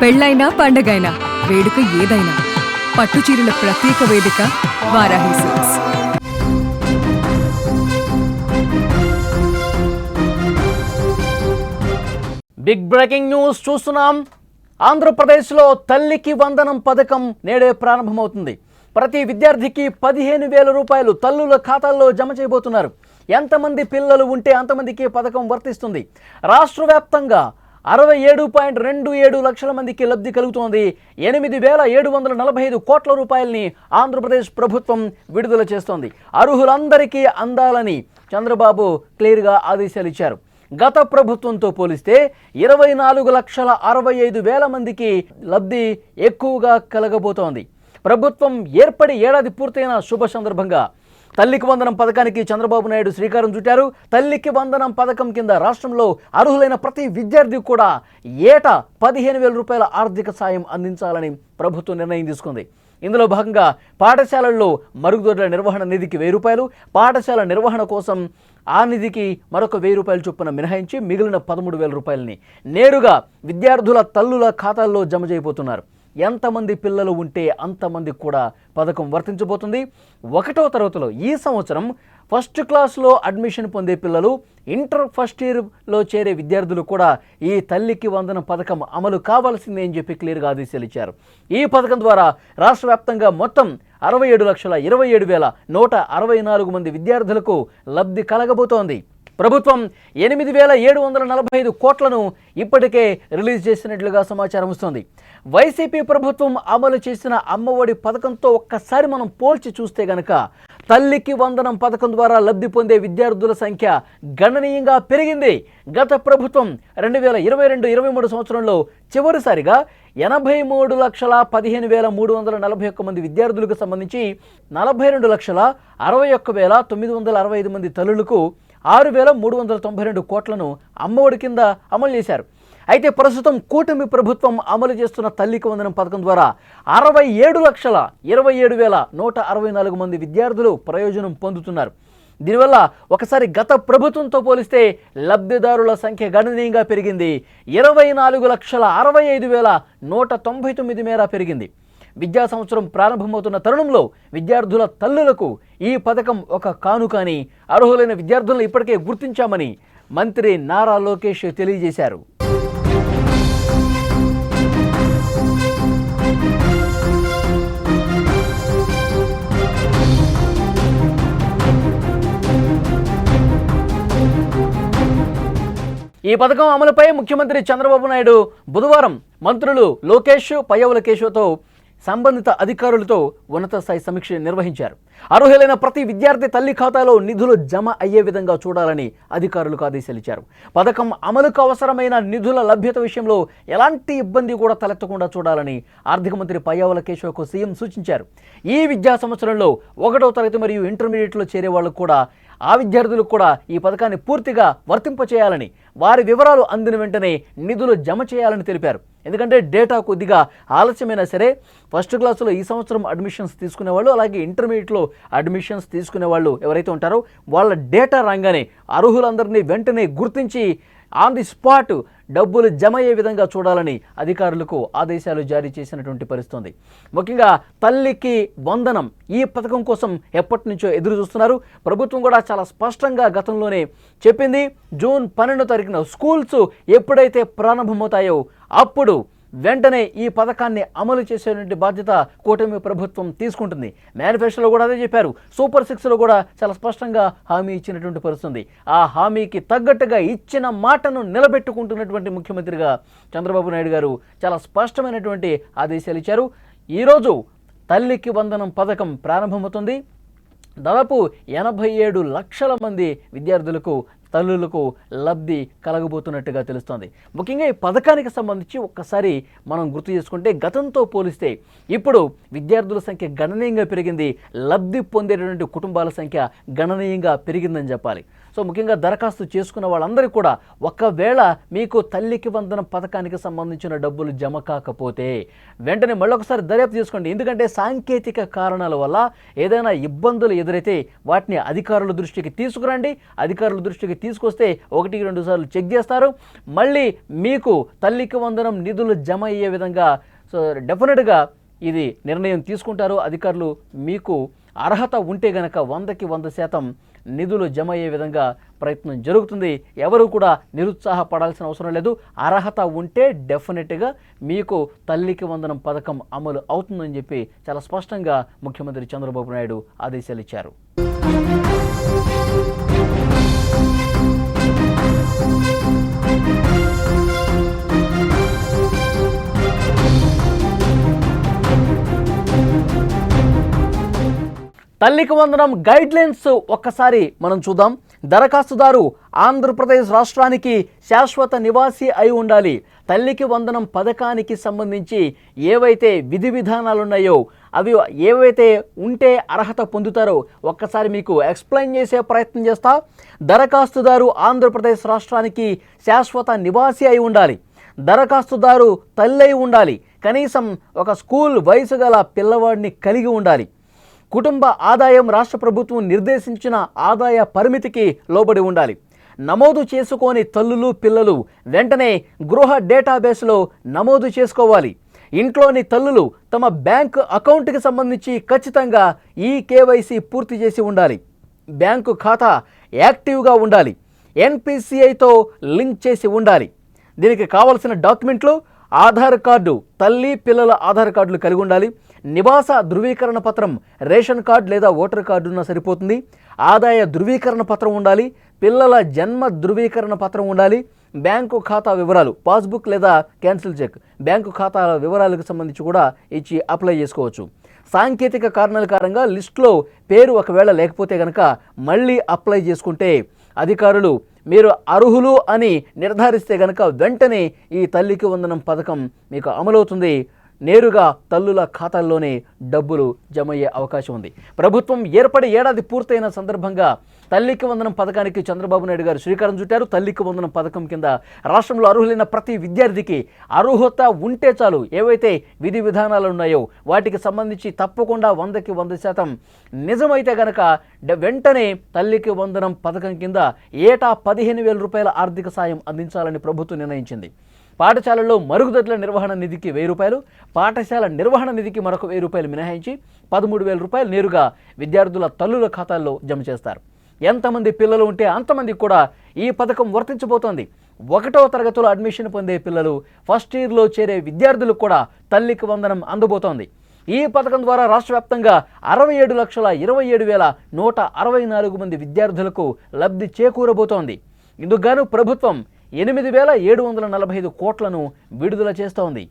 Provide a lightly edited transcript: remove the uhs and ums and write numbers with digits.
పెళ్ళైనా పండగైనా వేడుక ఏదైనా పట్టుచీరల ప్రత్యేక వేదిక Varahi silks. Big breaking news చూస్తున్నాం. ఆంధ్రప్రదేశ్లో తల్లికి వందనం పథకం నేడే ప్రారంభమవుతుంది. ప్రతి విద్యార్థికి 15,000 రూపాయలు తల్లుల ఖాతాల్లో జమ చేయబోతున్నారు. ఎంతమంది పిల్లలు ఉంటే అంతమందికి పథకం వర్తిస్తుంది. రాష్ట్ర వ్యాప్తంగా 67.27 లక్షల మందికి లబ్ధి కలుగుతోంది. 8,745 కోట్ల రూపాయలని ఆంధ్రప్రదేశ్ ప్రభుత్వం విడుదల చేస్తోంది. అర్హులందరికీ అందాలని చంద్రబాబు క్లియర్గా ఆదేశాలు ఇచ్చారు. గత ప్రభుత్వంతో పోలిస్తే 24,65,000 మందికి లబ్ధి ఎక్కువగా కలగబోతోంది. ప్రభుత్వం ఏర్పడి ఏడాది పూర్తయిన శుభ సందర్భంగా తల్లికి వందనం పథకానికి చంద్రబాబు నాయుడు శ్రీకారం చుట్టారు. తల్లికి వందనం పథకం కింద రాష్ట్రంలో అర్హులైన ప్రతి విద్యార్థికి కూడా ఏటా 15,000 రూపాయల ఆర్థిక సాయం అందించాలని ప్రభుత్వం నిర్ణయం తీసుకుంది. ఇందులో భాగంగా పాఠశాలల్లో మరుగుదొడ్ల నిర్వహణ నిధికి 1,000 రూపాయలు, పాఠశాల నిర్వహణ కోసం ఆ నిధికి మరొక 1,000 రూపాయలు చొప్పున మినహాయించి మిగిలిన 13,000 రూపాయలని నేరుగా విద్యార్థుల తల్లుల ఖాతాల్లో జమ చేయబోతున్నారు. ఎంతమంది పిల్లలు ఉంటే అంతమందికి కూడా పథకం వర్తించబోతుంది. 1వ తరగతిలో ఈ సంవత్సరం ఫస్ట్ క్లాస్లో అడ్మిషన్ పొందే పిల్లలు, ఇంటర్ ఫస్ట్ ఇయర్లో చేరే విద్యార్థులు కూడా ఈ తల్లికి వందనం పథకం అమలు కావాల్సిందే అని చెప్పి క్లియర్గా ఆదేశాలు ఇచ్చారు. ఈ పథకం ద్వారా రాష్ట్ర వ్యాప్తంగా మొత్తం 67,27,164 మంది విద్యార్థులకు లబ్ధి కలగబోతోంది. ప్రభుత్వం 8,745 కోట్లను ఇప్పటికే రిలీజ్ చేసినట్లుగా సమాచారం వస్తోంది. వైసీపీ ప్రభుత్వం అమలు చేసిన అమ్మఒడి పథకంతో ఒక్కసారి మనం పోల్చి చూస్తే గనక తల్లికి వందనం పథకం ద్వారా లబ్ధి పొందే విద్యార్థుల సంఖ్య గణనీయంగా పెరిగింది. గత ప్రభుత్వం 2022-23 సంవత్సరంలో చివరిసారిగా 83,15,341 మంది విద్యార్థులకు సంబంధించి 42,61,965 మంది తల్లులకు 6,392 కోట్లను అమ్మఒడి కింద అమలు చేశారు. అయితే ప్రస్తుతం కూటమి ప్రభుత్వం అమలు చేస్తున్న తల్లికి వందనం పథకం ద్వారా 67,27,164 మంది విద్యార్థులు ప్రయోజనం పొందుతున్నారు. దీనివల్ల ఒకసారి గత ప్రభుత్వంతో పోలిస్తే లబ్ధిదారుల సంఖ్య గణనీయంగా పెరిగింది. 24,65,199 మేర పెరిగింది. విద్యా సంవత్సరం ప్రారంభమవుతున్న తరుణంలో విద్యార్థుల తల్లులకు ఈ పథకం ఒక కానుకని అర్హులైన విద్యార్థులను ఇప్పటికే గుర్తించామని మంత్రి నారా లోకేష్ తెలియజేశారు. ఈ పథకం అమలుపై ముఖ్యమంత్రి చంద్రబాబు నాయుడు బుధవారం మంత్రులు లోకేష్, పయ్యవుల కేశవతో సంబంధిత అధికారులతో ఉన్నత స్థాయి సమీక్ష నిర్వహించారు. అర్హులైన ప్రతి విద్యార్థి తల్లి ఖాతాలో నిధులు జమ అయ్యే విధంగా చూడాలని అధికారులకు ఆదేశాలు ఇచ్చారు. పథకం అమలుకు అవసరమైన నిధుల లభ్యత విషయంలో ఎలాంటి ఇబ్బంది కూడా తలెత్తకుండా చూడాలని ఆర్థిక మంత్రి పయ్యవుల కేశవకు సీఎం సూచించారు. ఈ విద్యా సంవత్సరంలో 1వ తరగతి మరియు ఇంటర్మీడియట్లో చేరే వాళ్ళకు కూడా ఆ విద్యార్థులకు కూడా ఈ పథకాన్ని పూర్తిగా వర్తింపచేయాలని, వారి వివరాలు అందిన వెంటనే నిధులు జమ చేయాలని తెలిపారు. ఎందుకంటే డేటా కొద్దిగా ఆలస్యమైనా సరే ఫస్ట్ క్లాసులో ఈ సంవత్సరం అడ్మిషన్స్ తీసుకునే వాళ్ళు, అలాగే ఇంటర్మీడియట్లో అడ్మిషన్స్ తీసుకునే వాళ్ళు ఎవరైతే ఉంటారో వాళ్ళ డేటా రాగానే అర్హులందరినీ వెంటనే గుర్తించి ఆన్ ది స్పాట్ డబ్బులు జమ అయ్యే విధంగా చూడాలని అధికారులకు ఆదేశాలు జారీ చేసినటువంటి పరిస్థితి. ముఖ్యంగా తల్లికి వందనం ఈ పథకం కోసం ఎప్పటి నుంచో ఎదురు చూస్తున్నారు. ప్రభుత్వం కూడా చాలా స్పష్టంగా గతంలోనే చెప్పింది, జూన్ 12వ తారీఖున స్కూల్స్ ఎప్పుడైతే ప్రారంభమవుతాయో అప్పుడు వెంటనే ఈ పథకాన్ని అమలు చేసేటువంటి బాధ్యత కూటమి ప్రభుత్వం తీసుకుంటుంది. మేనిఫెస్టోలో కూడా అదే చెప్పారు. సూపర్ 6లో కూడా చాలా స్పష్టంగా హామీ ఇచ్చినటువంటి పరిస్థితి. ఆ హామీకి తగ్గట్టుగా ఇచ్చిన మాటను నిలబెట్టుకుంటున్నటువంటి ముఖ్యమంత్రిగా చంద్రబాబు నాయుడు గారు చాలా స్పష్టమైనటువంటి ఆదేశాలు ఇచ్చారు. ఈరోజు తల్లికి వందనం పథకం ప్రారంభమవుతుంది. దాదాపు 87 లక్షల మంది విద్యార్థులకు తల్లులకు లబ్ధి కలగబోతున్నట్టుగా తెలుస్తోంది. ముఖ్యంగా ఈ పథకానికి సంబంధించి ఒక్కసారి మనం గుర్తు చేసుకుంటే గతంతో పోలిస్తే ఇప్పుడు విద్యార్థుల సంఖ్య గణనీయంగా పెరిగింది. లబ్ధి పొందేటటువంటి కుటుంబాల సంఖ్య గణనీయంగా పెరిగిందని చెప్పాలి. సో ముఖ్యంగా దరఖాస్తు చేసుకున్న వాళ్ళందరికీ కూడా ఒకవేళ మీకు తల్లికి వందనం పథకానికి సంబంధించిన డబ్బులు జమ కాకపోతే వెంటనే మళ్ళొకసారి దర్యాప్తు చేసుకోండి. ఎందుకంటే సాంకేతిక కారణాల వల్ల ఏదైనా ఇబ్బందులు ఎదురైతే వాటిని అధికారుల దృష్టికి తీసుకురండి. అధికారుల దృష్టికి తీసుకొస్తే 1-2 సార్లు చెక్ చేస్తారు. మళ్ళీ మీకు తల్లికి వందనం నిధులు జమ అయ్యే విధంగా సో డెఫినెట్గా ఇది నిర్ణయం తీసుకుంటారు అధికారులు. మీకు అర్హత ఉంటే గనక 100% నిధులు జమ అయ్యే విధంగా ప్రయత్నం జరుగుతుంది. ఎవరు కూడా నిరుత్సాహపడాల్సిన అవసరం లేదు. అర్హత ఉంటే డెఫినెట్గా మీకు తల్లికి వందనం పథకం అమలు అవుతుందని చెప్పి చాలా స్పష్టంగా ముఖ్యమంత్రి చంద్రబాబు నాయుడు ఆదేశాలు ఇచ్చారు. తల్లికి వందనం గైడ్లైన్స్ ఒక్కసారి మనం చూద్దాం. దరఖాస్తుదారు ఆంధ్రప్రదేశ్ రాష్ట్రానికి శాశ్వత నివాసి అయి ఉండాలి. తల్లికి వందనం పథకానికి సంబంధించి ఏవైతే విధి విధానాలు ఉన్నాయో అవి ఏవైతే ఉంటే అర్హత పొందుతారో ఒక్కసారి మీకు ఎక్స్ప్లెయిన్ చేసే ప్రయత్నం చేస్తా. దరఖాస్తుదారు ఆంధ్రప్రదేశ్ రాష్ట్రానికి శాశ్వత నివాసి అయి ఉండాలి. దరఖాస్తుదారు తల్లి అయి ఉండాలి. కనీసం ఒక స్కూల్ వయసు గల పిల్లవాడిని కలిగి ఉండాలి. కుటుంబ ఆదాయం రాష్ట్ర ప్రభుత్వం నిర్దేశించిన ఆదాయ పరిమితికి లోబడి ఉండాలి. నమోదు చేసుకోని తల్లులు పిల్లలు వెంటనే గృహ డేటాబేస్లో నమోదు చేసుకోవాలి. ఇంట్లోని తల్లులు తమ బ్యాంకు అకౌంట్కి సంబంధించి ఖచ్చితంగా ఈ కేవైసీ పూర్తి చేసి ఉండాలి. బ్యాంకు ఖాతా యాక్టివ్గా ఉండాలి. ఎన్పిసిఐతో లింక్ చేసి ఉండాలి. దీనికి కావలసిన డాక్యుమెంట్లు ఆధార్ కార్డు, తల్లి పిల్లల ఆధార్ కార్డులు కలిగి ఉండాలి. నివాస ధృవీకరణ పత్రం, రేషన్ కార్డు లేదా ఓటర్ కార్డు ఉన్నా సరిపోతుంది. ఆదాయ ధృవీకరణ పత్రం ఉండాలి. పిల్లల జన్మ ధృవీకరణ పత్రం ఉండాలి. బ్యాంకు ఖాతా వివరాలు, పాస్బుక్ లేదా క్యాన్సిల్ చెక్, బ్యాంకు ఖాతాల వివరాలకు సంబంధించి కూడా ఇచ్చి అప్లై చేసుకోవచ్చు. సాంకేతిక కారణాల కారణంగా లిస్టులో పేరు ఒకవేళ లేకపోతే కనుక మళ్ళీ అప్లై చేసుకుంటే అధికారులు మీరు అర్హులు అని నిర్ధారిస్తే కనుక వెంటనే ఈ తల్లికి వందనం పథకం మీకు అమలవుతుంది. నేరుగా తల్లుల ఖాతాల్లోనే డబ్బులు జమ అయ్యే అవకాశం ఉంది. ప్రభుత్వం ఏర్పడి ఏడాది పూర్తయిన సందర్భంగా తల్లికి వందనం పథకానికి చంద్రబాబు నాయుడు గారు శ్రీకారం చుట్టారు. తల్లికి వందనం పథకం కింద రాష్ట్రంలో అర్హులైన ప్రతి విద్యార్థికి అర్హత ఉంటే చాలు. ఏవైతే విధి విధానాలు ఉన్నాయో వాటికి సంబంధించి తప్పకుండా 100% నిజమైతే గనక వెంటనే తల్లికి వందనం పథకం కింద ఏటా 15,000 రూపాయల ఆర్థిక సాయం అందించాలని ప్రభుత్వం నిర్ణయించింది. పాఠశాలల్లో మరుగుదొడ్ల నిర్వహణ నిధికి 1,000 రూపాయలు, పాఠశాల నిర్వహణ నిధికి మరొక 1,000 రూపాయలు మినహాయించి 13,000 రూపాయలు నేరుగా విద్యార్థుల తల్లుల ఖాతాల్లో జమ చేస్తారు. ఎంతమంది పిల్లలు ఉంటే అంతమందికి కూడా ఈ పథకం వర్తించబోతోంది. 1వ తరగతిలో అడ్మిషన్ పొందే పిల్లలు, ఫస్ట్ ఇయర్లో చేరే విద్యార్థులకు కూడా తల్లికి వందనం అందబోతోంది. ఈ పథకం ద్వారా రాష్ట్ర వ్యాప్తంగా 67,27,164 మంది విద్యార్థులకు లబ్ధి చేకూరబోతోంది. ఇందుకు గాను ప్రభుత్వం 8,745 కోట్లను విడుదల చేస్తోంది.